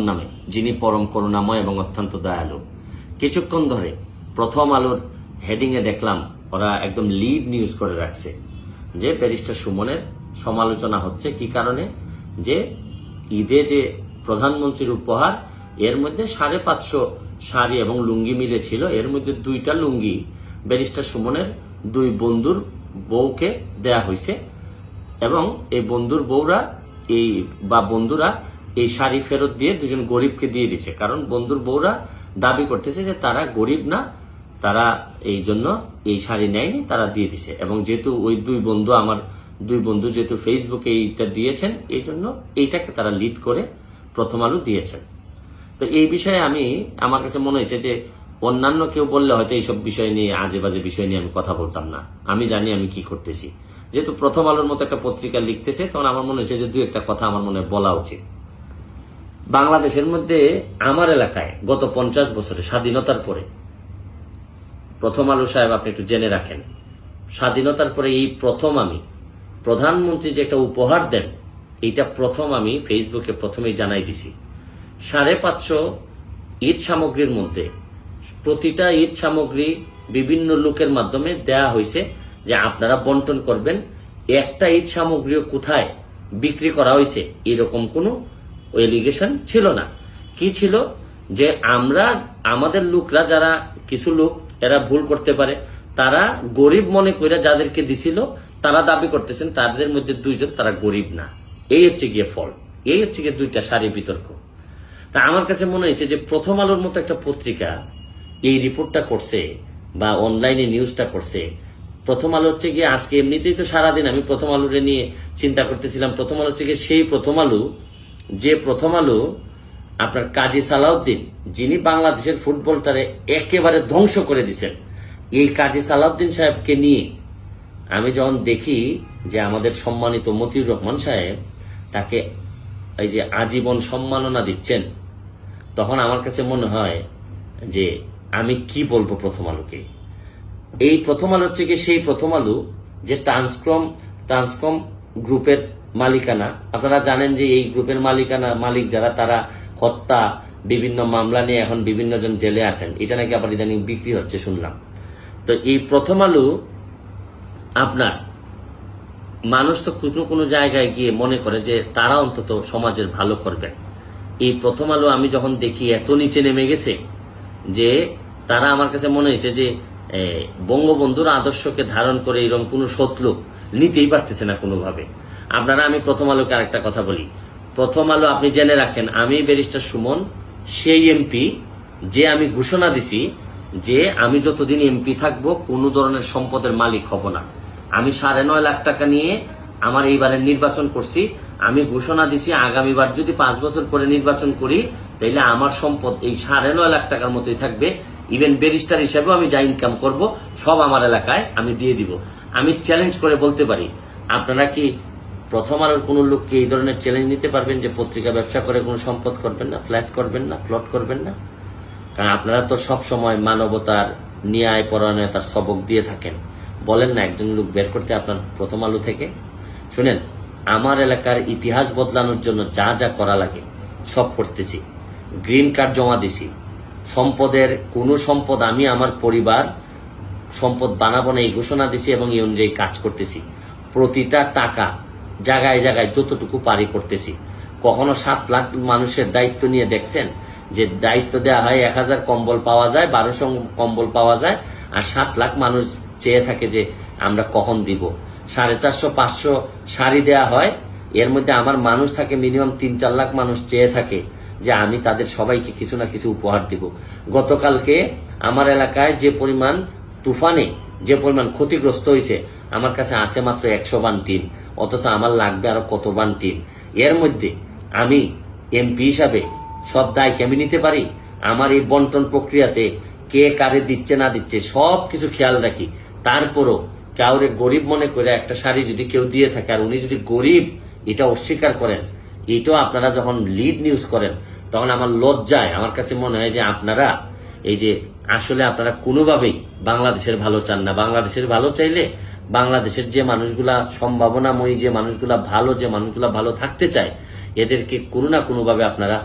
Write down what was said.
নামে, যিনি পরম করুণাময় এবং অত্যন্ত দয়ালু। কিছুক্ষণ ধরে প্রথম আলোর হেডিং এ দেখলাম ওরা একদম লিড নিউজ করে রাখছে যে ব্যারিস্টার সুমনের সমালোচনা হচ্ছে কি কারণে, যে ঈদে যে প্রধানমন্ত্রীর উপহার এর মধ্যে 550 শাড়ি এবং লুঙ্গি মিলে ছিল, এর মধ্যে 2টা লুঙ্গি ব্যারিস্টার সুমনের 2 বন্ধুর বউকে দেয়া হয়েছে এবং এই বন্ধুর বউরা বন্ধুরা এই শাড়ি ফেরত দিয়ে 2জন গরিবকে দিয়ে দিছে। কারণ বন্ধুর বউরা দাবি করতেছে যে তারা গরিব না, তারা এই জন্য এই শাড়ি নেয়নি, তারা দিয়ে দিছে। এবং যেহেতু ওই 2 বন্ধু, আমার 2 বন্ধু যেহেতু ফেসবুকে এইটা দিয়েছেন, এই জন্য এইটাকে তারা লিড করে প্রথম আলো দিয়েছেন। তো এই বিষয়ে আমার কাছে মনে হয়েছে যে অন্যান্য কেউ বললে হয়তো এইসব বিষয় নিয়ে, আজে বাজে বিষয় নিয়ে আমি কথা বলতাম না। আমি জানি আমি কি করতেছি। যেহেতু প্রথম আলোর মতো একটা পত্রিকা লিখতেছে, তখন আমার মনে হয়েছে যে 2-একটা কথা আমার মনে বলা উচিত। বাংলাদেশের মধ্যে আমার এলাকায় গত 50 বছরে স্বাধীনতার পরে, প্রথম আলো সাহেব আপনি একটু জেনে রাখেন, স্বাধীনতার পরে এই প্রথম আমি প্রধানমন্ত্রী যে একটা উপহার দেন, এইটা প্রথম আমি ফেসবুকে প্রথমেই জানাই দিছি। 550 ঈদ সামগ্রীর মধ্যে প্রতিটা ঈদ সামগ্রী বিভিন্ন লোকের মাধ্যমে দেয়া হয়েছে যে আপনারা বন্টন করবেন। একটা ঈদ সামগ্রীও কোথায় বিক্রি করা হয়েছে এরকম কোনো এলিগেশন ছিল না। কি ছিল যে আমাদের লোকরা, যারা কিছু লোক এরা ভুল করতে পারে, তারা গরিব মনে করে যাদেরকে দিছিল তারা দাবি করতেছেন তাদের মধ্যে 2জন তারা গরিব না। এই হচ্ছে গিয়ে ফল, এই হচ্ছে গিয়ে 2টা সারি বিতর্ক। তা আমার কাছে মনে হয়েছে যে প্রথম আলোর মতো একটা পত্রিকা এই রিপোর্টটা করছে বা অনলাইনে নিউজটা করছে। প্রথম আলো হচ্ছে গিয়ে আজকে এমনিতেই তো সারাদিন আমি প্রথম আলোরে নিয়ে চিন্তা করতেছিলাম। প্রথম আলো হচ্ছে গিয়ে সেই প্রথম আলো, যে প্রথম আলো আপনার কাজী সালাউদ্দিন, যিনি বাংলাদেশের ফুটবলটারে একেবারে ধ্বংস করে দিচ্ছেন, এই কাজী সালাউদ্দিন সাহেবকে নিয়ে আমি যখন দেখি যে আমাদের সম্মানিত মতিউর রহমান সাহেব তাকে এই যে আজীবন সম্মাননা দিচ্ছেন, তখন আমার কাছে মনে হয় যে আমি কি বলবো প্রথম আলোকে। এই প্রথম আলো হচ্ছে কি সেই প্রথম আলো যে ট্রান্সকম গ্রুপের মালিকানা। আপনারা জানেন যে এই গ্রুপের মালিক যারা, তারা হত্যা বিভিন্ন মামলা নিয়ে এখন বিভিন্ন জন জেলে আছেন। এটা নাকি আবার ইদানিং বিক্রি হচ্ছে শুনলাম। তো এই প্রথম আলো আপনার মানুষ তো কোনো জায়গায় গিয়ে মনে করে যে তারা অন্তত সমাজের ভালো করবেন। এই প্রথম আলো আমি যখন দেখি এত নিচে নেমে গেছে যে তারা, আমার কাছে মনে হয়েছে যে বঙ্গবন্ধুর আদর্শকে ধারণ করে এরকম কোনো শত্রু নিতেই পারতেছে না কোনোভাবে। আমি প্রথম আলোকে আরেকটা কথা বলি। প্রথম আলো আপনি জেনে রাখেন, আমি ব্যারিস্টার সুমন সেই এমপি যে আমি ঘোষণা দিছি যে আমি যতদিন এমপি থাকবো কোনো ধরনের সম্পদের মালিক হব না। আমি 9.5 লাখ টাকা নিয়ে আমার এইবারের নির্বাচন করছি। আমি ঘোষণা দিছি আগামীবার যদি 5 বছর পরে নির্বাচন করি তাহলে আমার সম্পদ এই 9.5 লাখ টাকার মতোই থাকবে। ইভেন ব্যারিস্টার হিসেবেও আমি যা ইনকাম করব সব আমার এলাকায় আমি দিয়ে দিব। আমি চ্যালেঞ্জ করে বলতে পারি, আপনারা কি প্রথম আলোর কোন লোককে এই ধরনের চ্যালেঞ্জ নিতে পারবেন যে পত্রিকা ব্যবসা করে কোনো সম্পদ করবেন না, ফ্ল্যাট করবেন না, প্লট করবেন না? কারণ আপনারা তো সব সময় মানবতার, ন্যায় পরায়ণতার সবক দিয়ে থাকেন। বলেন না একজন লোক বের করতে আপনার প্রথম আলো থেকে। শুনেন, আমার এলাকার ইতিহাস বদলানোর জন্য যা যা করা লাগে সব করতেছি। গ্রিন কার্ড জমা দিছি। সম্পদের কোনো সম্পদ আমি আমার পরিবার সম্পদ বানাবো না এই ঘোষণা দিছি এবং এই অনুযায়ী কাজ করতেছি। প্রতিটা টাকা জায়গায় জায়গায় যতটুকু পারি করতেছি। কখনো 7 লাখ মানুষের দায়িত্ব নিয়ে দেখছেন যে দায়িত্ব দেওয়া হয় 1000 কম্বল পাওয়া যায়, 1200 কম্বল পাওয়া যায়, আর 7 লাখ মানুষ চেয়ে থাকে যে আমরা কখন দিব। 450-500 শাড়ি দেয়া হয়, এর মধ্যে আমার মানুষ থাকে মিনিমাম 3-4 লাখ মানুষ চেয়ে থাকে যে আমি তাদের সবাইকে কিছু না কিছু উপহার দিব। গতকালকে আমার এলাকায় যে পরিমাণ তুফানে যে পরিমাণ ক্ষতিগ্রস্ত হয়েছে, আমার কাছে আছে মাত্র 100 বান টিন, অথচ আমার লাগবে আরো কত বান টিন। এর মধ্যে আমি এমপি হিসাবে সব দায়কে আমি নিতে পারি? আমার এই বন্টন প্রক্রিয়াতে কে কারে দিচ্ছে না দিচ্ছে সব কিছু খেয়াল রাখি। তারপরও কাউরে গরিব মনে করে একটা শাড়ি যদি কেউ দিয়ে থাকে আর উনি যদি গরিব এটা অস্বীকার করেন, এটাও আপনারা যখন লিড নিউজ করেন তখন আমার লজ্জায় আমার কাছে মনে হয় যে আপনারা এই যে আসলে আপনারা কোনোভাবেই বাংলাদেশের ভালো চান না। বাংলাদেশের ভালো চাইলে বাংলাদেশের যে মানুষগুলা সম্ভাবনাময়ী, যে মানুষগুলা ভালো থাকতে চায়, এদেরকে কোনো না কোনোভাবে আপনারা